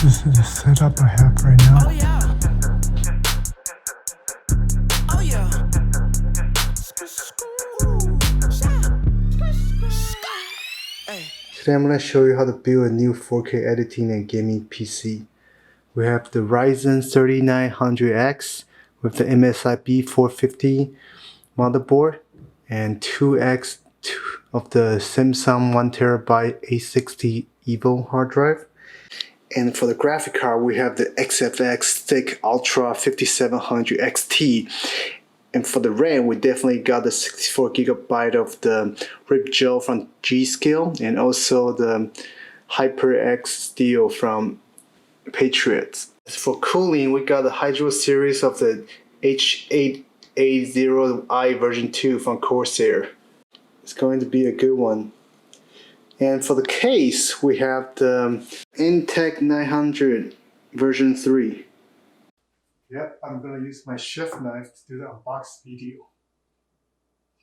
This is the setup I have right now. Oh yeah. Oh yeah. Today I'm going to show you how to build a new 4K editing and gaming PC. We have the Ryzen 3900X with the MSI B450 motherboard and 2x of the Samsung 1TB 860 EVO hard drive. And for the graphic card, we have the XFX Thick Ultra 5700 XT. And for the RAM, we definitely got the 64GB of the Ripgel from G-Skill and also the HyperX Steel from Patriot. As for cooling, we got the Hydro series of the H880i version 2 from Corsair. It's going to be a good one. And for the case, we have the Intech 900 version 3. Yep, I'm going to use my chef knife to do the unbox video.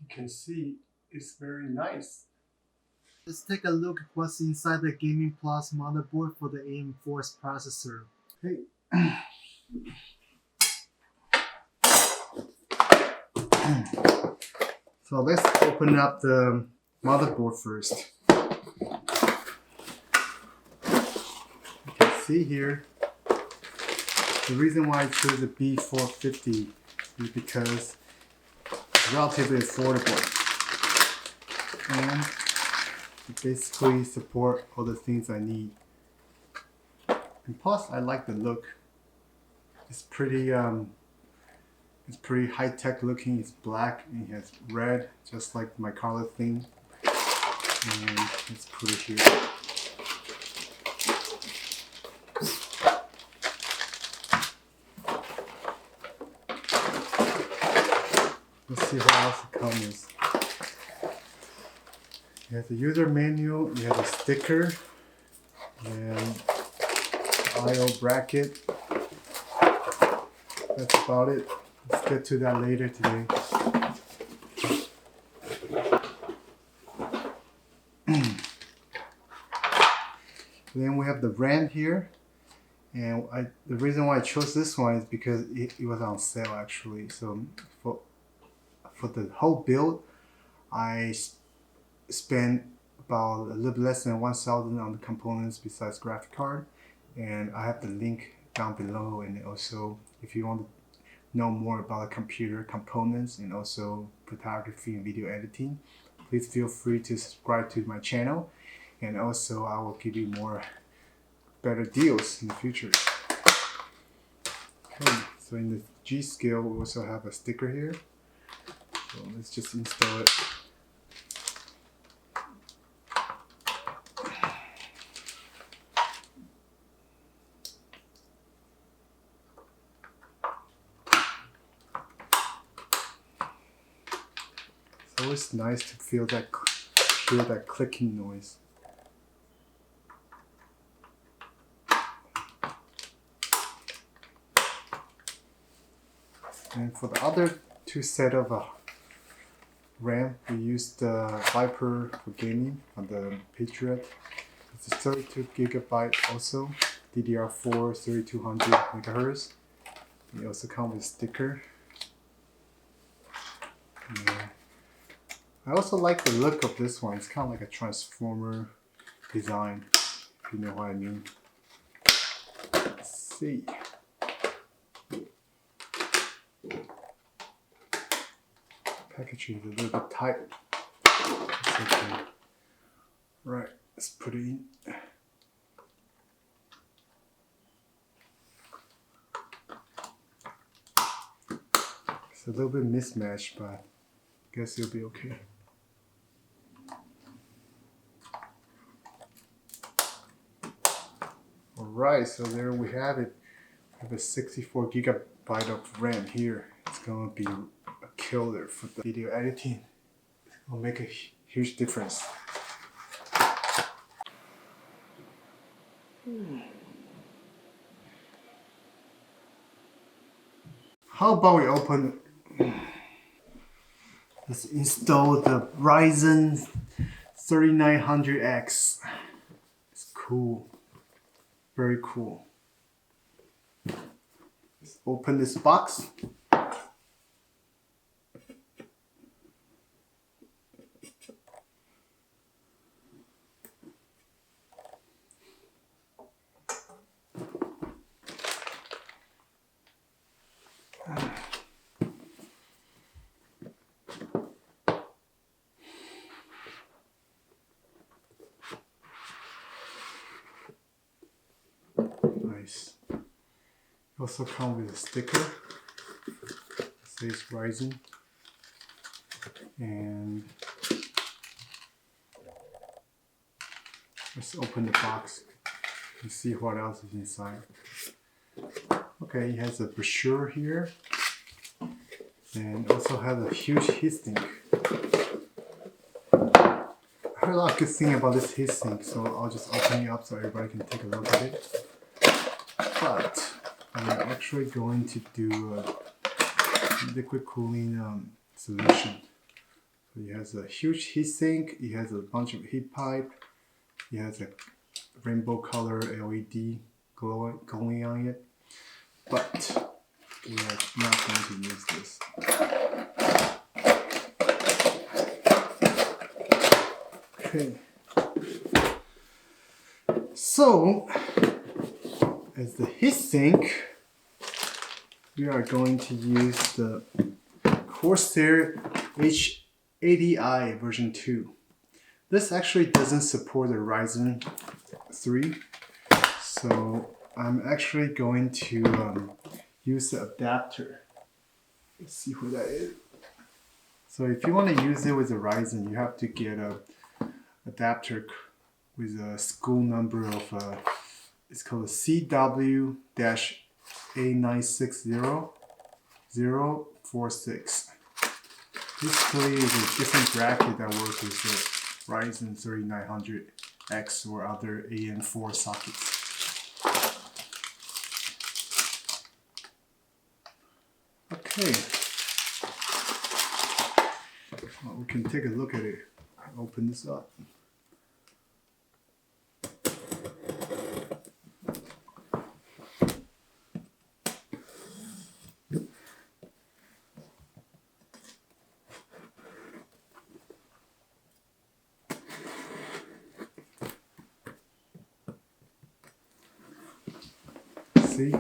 You can see it's very nice. Let's take a look at what's inside the Gaming Plus motherboard for the AM Force processor. Hey. So let's open up the motherboard first. You can see here, the reason why I chose the B450 is because it's relatively affordable and it basically supports all the things I need. And plus, I like the look. It's pretty high-tech looking. It's black and it has red, just like my color thing. And let's put it here. Let's see what else it comes. You have the user manual, you have a sticker, and I/O bracket. That's about it. Let's get to that later today. Then we have the RAM here, and the reason why I chose this one is because it was on sale actually. So for the whole build, I spent about a little less than 1,000 on the components besides graphic card, and I have the link down below. And also, if you want to know more about computer components and also photography and video editing, please feel free to subscribe to my channel, and also I will give you more better deals in the future. Okay, so in the G-Skill we also have a sticker here, so let's just install it. It's always nice to hear that clicking noise. And for the other two set of RAM, we used the Viper for gaming on the Patriot. It's a 32GB also, DDR4 3200 MHz. We also come with a sticker. Yeah. I also like the look of this one. It's kind of like a transformer design, if you know what I mean. Let's see. Packaging is a little bit tight. It's okay. Right, let's put it in. It's a little bit mismatched, but I guess it'll be okay. Alright, so there we have it. We have a 64GB of RAM here. It's gonna be a killer for the video editing. It's gonna make a huge difference. How about we open? Let's install the Ryzen 3900X. It's cool. Very cool. Let's open this box. Nice. Also comes with a sticker. It says Ryzen. And let's open the box and see what else is inside. Okay, it has a brochure here. And also has a huge heatsink. I heard a lot of good things about this heatsink, so I'll just open it up so everybody can take a look at it. But I'm actually going to do a liquid cooling solution. So it has a huge heatsink, it has a bunch of heat pipe, it has a rainbow color LED glowing on it, but we are not going to use this. Okay. So, as the heatsink, we are going to use the Corsair H80i version 2. This actually doesn't support the Ryzen 3, so I'm actually going to use the adapter. Let's see who that is. So if you want to use it with the Ryzen, you have to get a adapter with a school number of it's called CW-A960046. Basically, it's a different bracket that works with the Ryzen 3900X or other AM4 sockets. Okay, well, we can take a look at it. Open this up. See?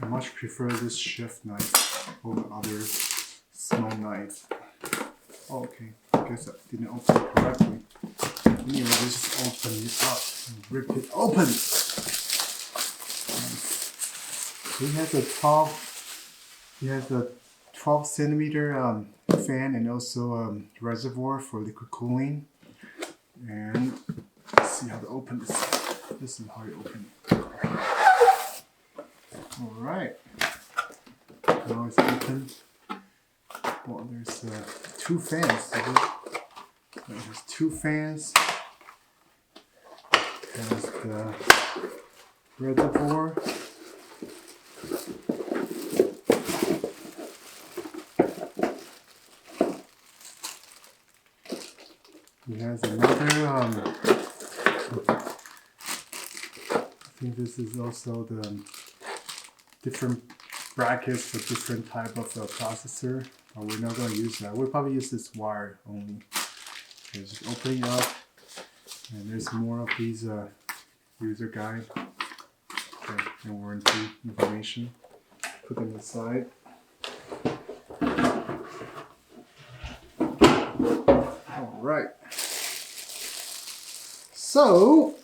I much prefer this chef knife over other small knives. Oh, okay, I guess I didn't open it correctly. Anyway, let's just open it up and rip it open. It has a 12 centimeter fan and also reservoir for liquid cooling. And let's see how to open this. This is how you open it. Alright. Now it's open. Well, there's two fans. There's two fans. There's the reservoir. It has another, I think this is also the different brackets for different type of processor. But we're not going to use that. We'll probably use this wire only. Okay, just open it up. And there's more of these user guide and warranty information. Put them aside. Alright. So,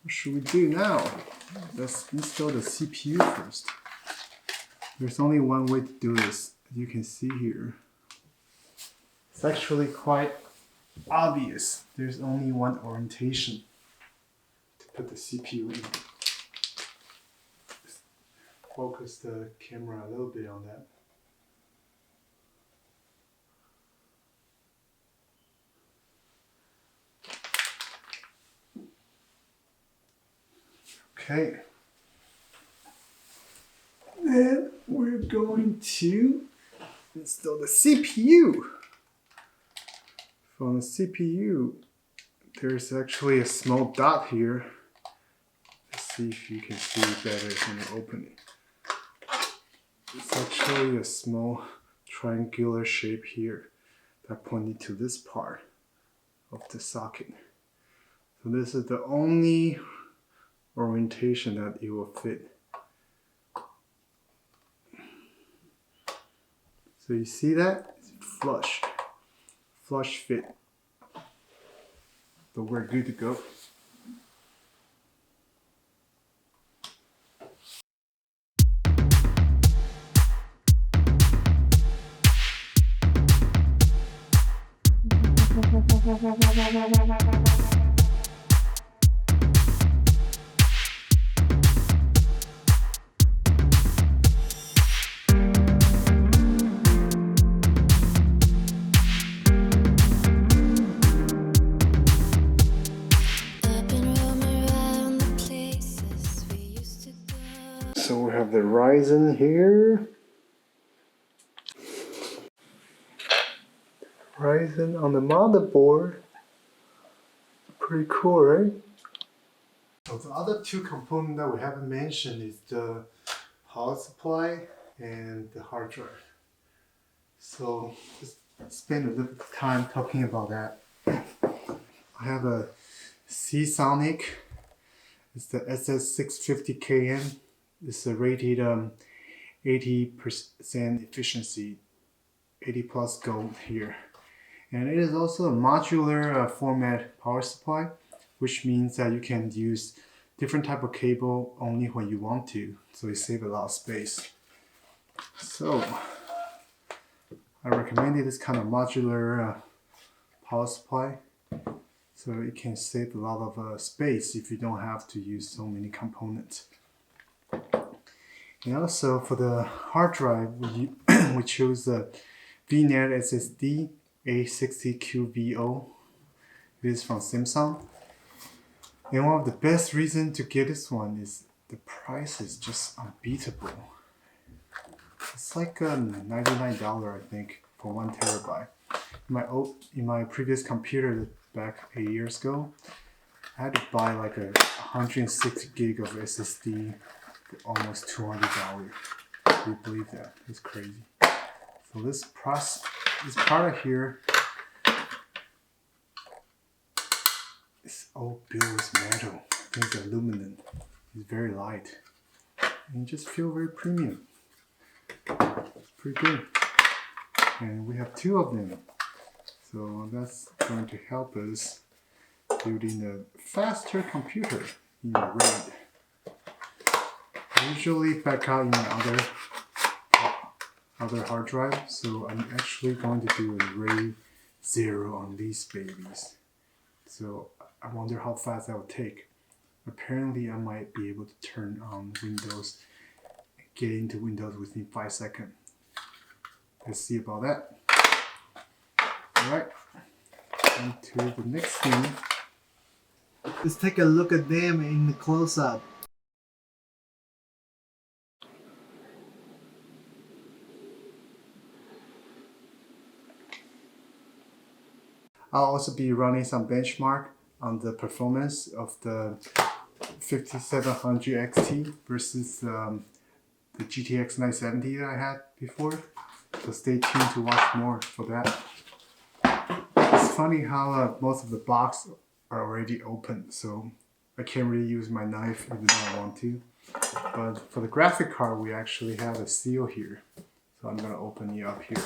what should we do now? Let's install the CPU first. There's only one way to do this, as you can see here. It's actually quite obvious. There's only one orientation to put the CPU in. Just focus the camera a little bit on that. Okay. Then we're going to install the CPU. From the CPU, there's actually a small dot here see if you can see it better when you open it. It's actually a small triangular shape here that pointing to this part of the socket. So this is the only orientation that it will fit. So you see that? It's flush fit. So we're good to go. So we have the Ryzen here. Ryzen on the motherboard. Pretty cool, right? So the other two components that we haven't mentioned is the power supply and the hard drive. So just spend a little bit of time talking about that. I have a Seasonic. It's the SS650KN. It's a rated 80% efficiency, 80 plus gold here. And it is also a modular format power supply, which means that you can use different type of cable only when you want to, so you save a lot of space. So I recommended this kind of modular power supply, so it can save a lot of space if you don't have to use so many components. And also for the hard drive, we chose the VNet SSD A60QVO. It is from Samsung. And one of the best reasons to get this one is the price is just unbeatable. It's like $99, I think, for 1 terabyte. In my previous computer back 8 years ago, I had to buy like a 106 gig of SSD for almost $200. Do you believe that? It's crazy. So this product here is all built with metal. I think it's aluminum. It's very light. And you just feel very premium. It's pretty good. And we have 2 of them. So that's going to help us building a faster computer in the RAID. I usually back out in my other hard drive, so I'm actually going to do a RAID 0 on these babies. So I wonder how fast that will take. Apparently I might be able to turn on Windows, get into Windows within 5 seconds. Let's see about that. Alright, on to the next thing. Let's take a look at them in the close-up. I'll also be running some benchmark on the performance of the 5700 XT versus the GTX 970 that I had before. So stay tuned to watch more for that. It's funny how most of the box are already open, so I can't really use my knife even though I want to. But for the graphic card, we actually have a seal here. So I'm gonna open it up here.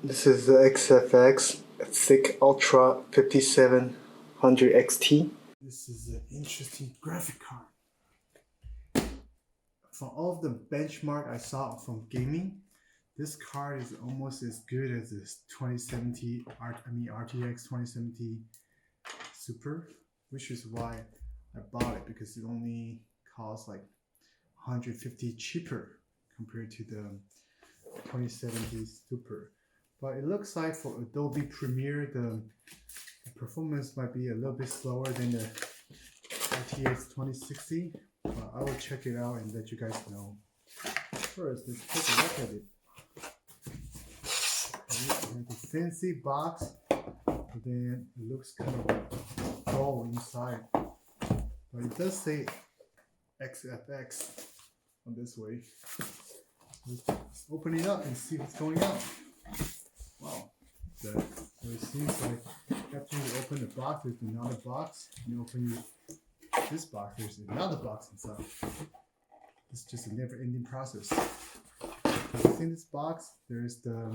This is the XFX Thick Ultra 5700 XT. This is an interesting graphic card. From all of the benchmark I saw from gaming, this card is almost as good as this RTX 2070 Super, which is why I bought it, because it only costs like $150 cheaper compared to the 2070 Super. But it looks like for Adobe Premiere, the performance might be a little bit slower than the RTX 2060. I will check it out and let you guys know. First, let's take a look at it. Okay, the fancy box, but then it looks kind of dull inside. But it does say XFX on this way. Let's open it up and see what's going on. Wow. So it seems like after you open the box, there's another box. You open this box, there's another box inside. It's just a never-ending process. In this box, there's the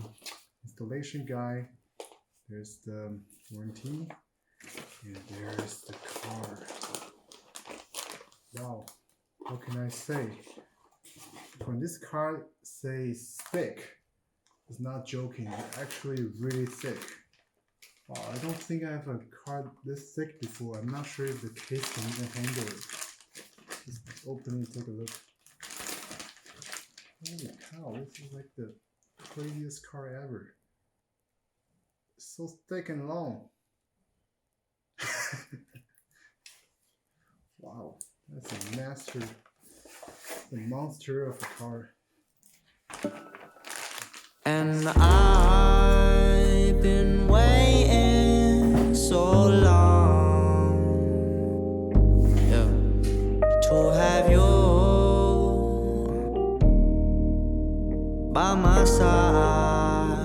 installation guide, there's the warranty, and there's the card. Wow, what can I say? When this card says thick, it's not joking, it's actually really thick. Wow, I don't think I have a card this thick before. I'm not sure if the case can even handle it. Just open it and take a look. Holy cow, this is like the craziest card ever. It's so thick and long. Wow, that's a monster of a card. And I've been waiting so long, yeah, to have you by my side.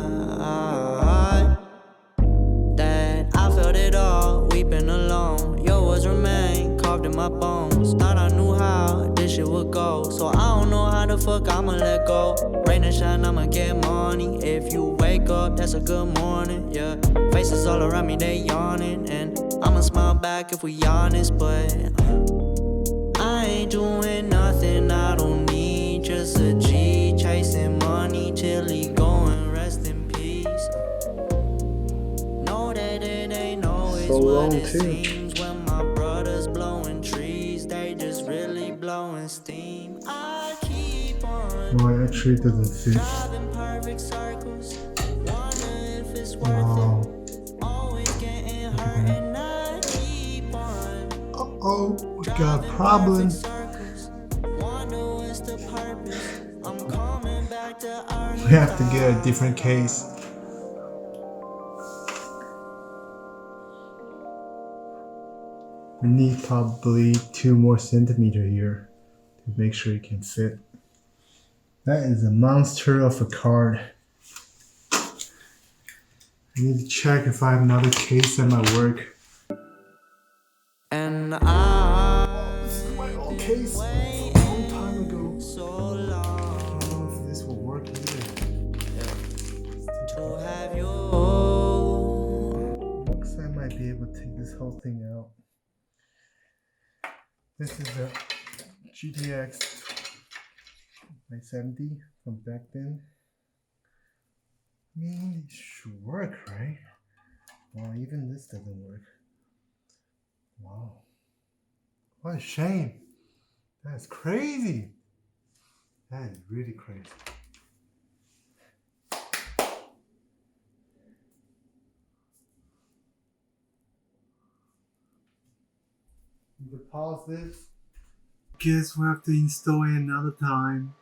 That I felt it all, weeping alone. Your words remain carved in my bones. Thought I knew how this shit would go, so I don't know how the fuck I'ma let go. Rain and shine, I'ma get money. If you wake up, that's a good morning, yeah. Faces all around me, they yawning, and I'ma smile back if we honest, but I ain't doing nothing I don't need. Just a G chasing money till he go and rest in peace. Know that it ain't always So what long it too. seems. When my brothers blowing trees, they just really blowing steam. I keep on No, it actually doesn't fit. driving perfect circles. Wonder if it's worth Wow. it. Always getting hurt and I keep on Uh-oh, we got a driving problem. perfect circles. Wonder what's the purpose. I'm coming back to earth. We have to get a different case. We need probably 2 more centimeters here to make sure it can fit. That is a monster of a card. I need to check if I have another case at my work. And This is my old case from a long time ago. so I long don't know if this will work either. to have you. Looks like I might be able to take this whole thing out. This is a GTX 970 from back then. I mean, it should work, right? Wow, even this doesn't work. Wow. What a shame. That's crazy. That is really crazy. You can pause this. Guess we'll have to install it another time.